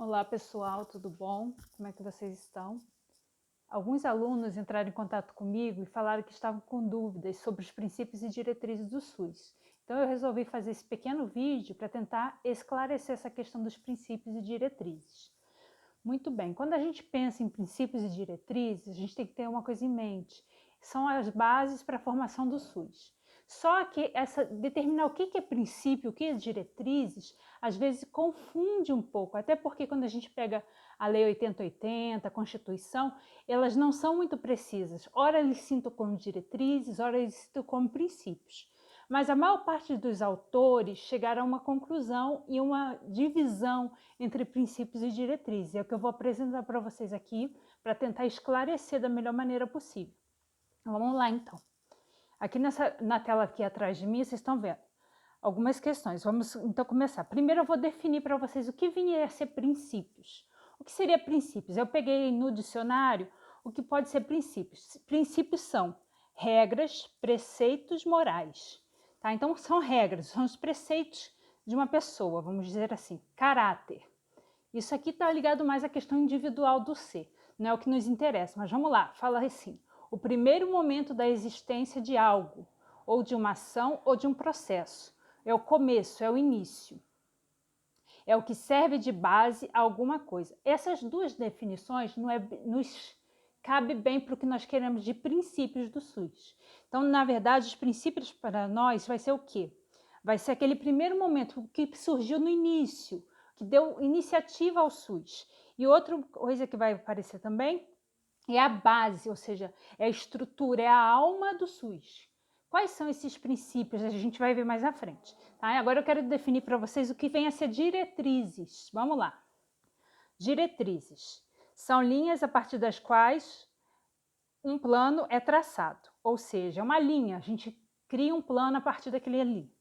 Olá pessoal, tudo bom? Como é que vocês estão? Alguns alunos entraram em contato comigo e falaram que estavam com dúvidas sobre os princípios e diretrizes do SUS. Então eu resolvi fazer esse pequeno vídeo para tentar esclarecer essa questão dos princípios e diretrizes. Muito bem, quando a gente pensa em princípios e diretrizes, a gente tem que ter uma coisa em mente. São as bases para a formação do SUS. Só que determinar o que é princípio, o que é diretrizes, às vezes confunde um pouco, até porque quando a gente pega a Lei 8080, a Constituição, elas não são muito precisas. Ora eles citam como diretrizes, ora eles citam como princípios. Mas a maior parte dos autores chegaram a uma conclusão e uma divisão entre princípios e diretrizes. É o que eu vou apresentar para vocês aqui, para tentar esclarecer da melhor maneira possível. Vamos lá, então. Aqui na tela aqui atrás de mim, vocês estão vendo algumas questões. Vamos, então, começar. Primeiro, eu vou definir para vocês o que vinha a ser princípios. O que seria princípios? Eu peguei no dicionário o que pode ser princípios. Princípios são regras, preceitos morais. Tá? Então, são regras, são os preceitos de uma pessoa, vamos dizer assim, caráter. Isso aqui está ligado mais à questão individual do ser, não é o que nos interessa, mas vamos lá, fala assim, o primeiro momento da existência de algo, ou de uma ação, ou de um processo, é o começo, é o início, é o que serve de base a alguma coisa. Essas duas definições nos cabe bem para o que nós queremos de princípios do SUS. Então, na verdade, os princípios para nós vai ser o quê? Vai ser aquele primeiro momento que surgiu no início, que deu iniciativa ao SUS. E outra coisa que vai aparecer também é a base, ou seja, é a estrutura, é a alma do SUS. Quais são esses princípios? A gente vai ver mais à frente. Tá? Agora eu quero definir para vocês o que vem a ser diretrizes. Vamos lá. Diretrizes são linhas a partir das quais um plano é traçado, ou seja, uma linha, a gente cria um plano a partir daquele ali.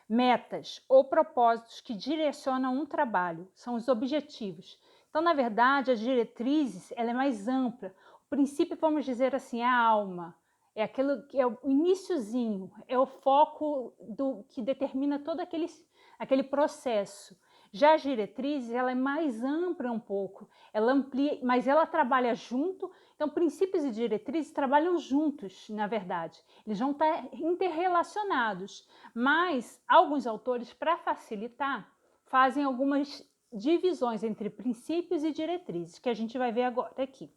Metas ou propósitos que direcionam um trabalho, são os objetivos. Então, na verdade, as diretrizes, ela é mais ampla. O princípio, vamos dizer assim, é a alma, é aquilo que é o iniciozinho, é o foco do que determina todo aquele processo. Já as diretrizes, ela é mais ampla um pouco, ela amplia, mas ela trabalha junto. Então, princípios e diretrizes trabalham juntos, na verdade. Eles vão estar interrelacionados, mas alguns autores, para facilitar, fazem algumas divisões entre princípios e diretrizes, que a gente vai ver agora aqui.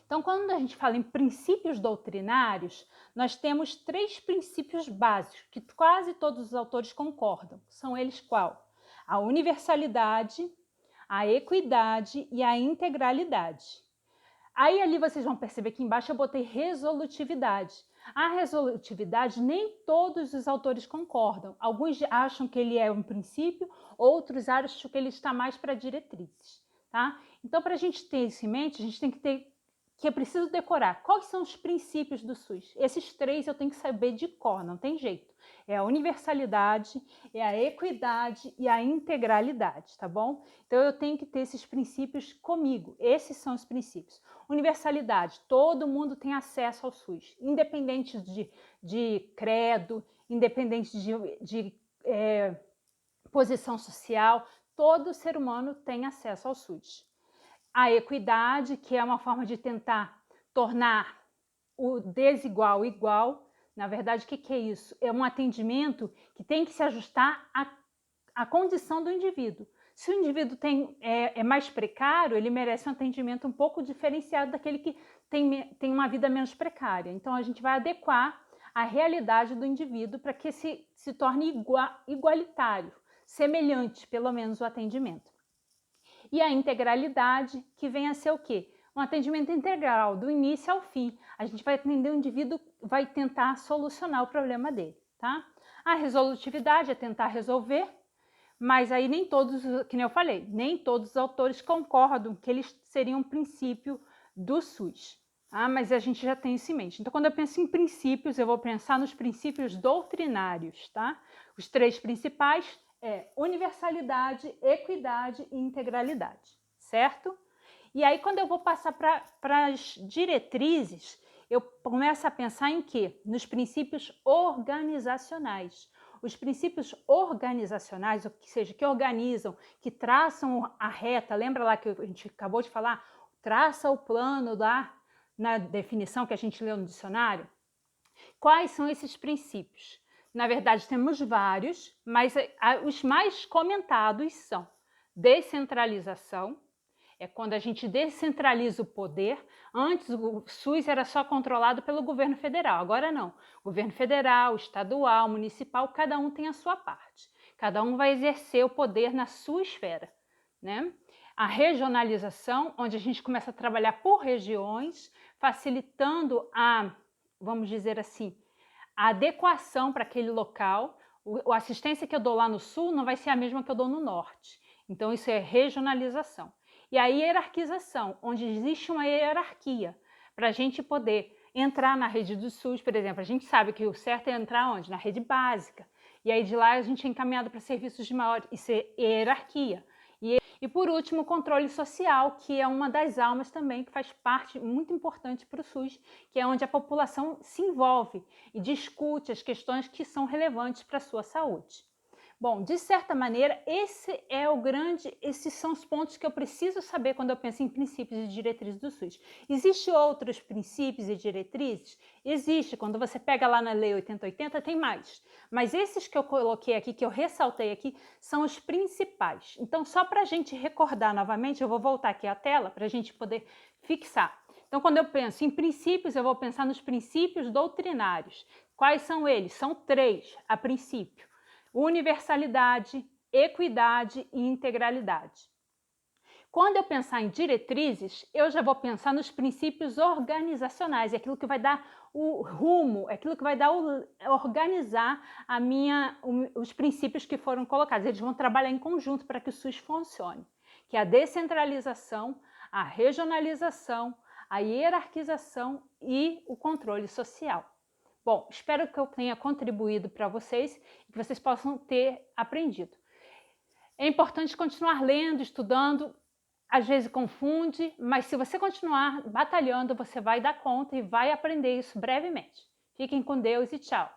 Então, quando a gente fala em princípios doutrinários, nós temos três princípios básicos, que quase todos os autores concordam. São eles qual? A universalidade, a equidade e a integralidade. Aí ali vocês vão perceber que embaixo eu botei resolutividade. A resolutividade nem todos os autores concordam. Alguns acham que ele é um princípio, outros acham que ele está mais para diretrizes. Tá? Então, para a gente ter isso em mente, a gente tem que ter que é preciso decorar quais são os princípios do SUS. Esses três eu tenho que saber de cor, não tem jeito. É a universalidade, é a equidade e a integralidade, tá bom? Então eu tenho que ter esses princípios comigo. Esses são os princípios. Universalidade, todo mundo tem acesso ao SUS, independente de credo, independente de posição social, todo ser humano tem acesso ao SUS. A equidade, que é uma forma de tentar tornar o desigual igual. Na verdade, o que é isso? É um atendimento que tem que se ajustar à condição do indivíduo. Se o indivíduo é mais precário, ele merece um atendimento um pouco diferenciado daquele que tem uma vida menos precária. Então, a gente vai adequar a realidade do indivíduo para que se torne igualitário, semelhante, pelo menos, o atendimento. E a integralidade, que vem a ser o quê? Um atendimento integral, do início ao fim. A gente vai atender o indivíduo, vai tentar solucionar o problema dele, tá? A resolutividade é tentar resolver, mas aí nem todos, que nem eu falei, nem todos os autores concordam que eles seriam um princípio do SUS. Mas a gente já tem isso em mente. Então, quando eu penso em princípios, eu vou pensar nos princípios doutrinários, tá? Os três principais é universalidade, equidade e integralidade, certo? E aí, quando eu vou passar para as diretrizes, eu começo a pensar em quê? Nos princípios organizacionais. os princípios organizacionais, ou seja, que organizam, que traçam a reta, lembra lá que a gente acabou de falar? Traça o plano lá na definição que a gente leu no dicionário. Quais são esses princípios? Na verdade, temos vários, mas os mais comentados são descentralização, é quando a gente descentraliza o poder. Antes o SUS era só controlado pelo governo federal, agora não. Governo federal, estadual, municipal, cada um tem a sua parte. Cada um vai exercer o poder na sua esfera, né? A regionalização, onde a gente começa a trabalhar por regiões, facilitando a, vamos dizer assim, a adequação para aquele local. A assistência que eu dou lá no sul não vai ser a mesma que eu dou no norte. Então isso é regionalização. E a hierarquização, onde existe uma hierarquia, para a gente poder entrar na rede do SUS, por exemplo. A gente sabe que o certo é entrar onde? Na rede básica. E aí de lá a gente é encaminhado para serviços de maior hierarquia. E por último, o controle social, que é uma das almas também, que faz parte muito importante para o SUS, que é onde a população se envolve e discute as questões que são relevantes para a sua saúde. Bom, de certa maneira, esses são os pontos que eu preciso saber quando eu penso em princípios e diretrizes do SUS. Existem outros princípios e diretrizes? Existe. Quando você pega lá na Lei 8080, tem mais. Mas esses que eu coloquei aqui, que eu ressaltei aqui, são os principais. Então, só para a gente recordar novamente, eu vou voltar aqui à tela para a gente poder fixar. Então, quando eu penso em princípios, eu vou pensar nos princípios doutrinários. Quais são eles? São 3, a princípio: universalidade, equidade e integralidade. Quando eu pensar em diretrizes, eu já vou pensar nos princípios organizacionais, é aquilo que vai dar o rumo, é aquilo que vai dar organizar os princípios que foram colocados. Eles vão trabalhar em conjunto para que o SUS funcione, que é a descentralização, a regionalização, a hierarquização e o controle social. Bom, espero que eu tenha contribuído para vocês e que vocês possam ter aprendido. É importante continuar lendo, estudando, às vezes confunde, mas se você continuar batalhando, você vai dar conta e vai aprender isso brevemente. Fiquem com Deus e tchau!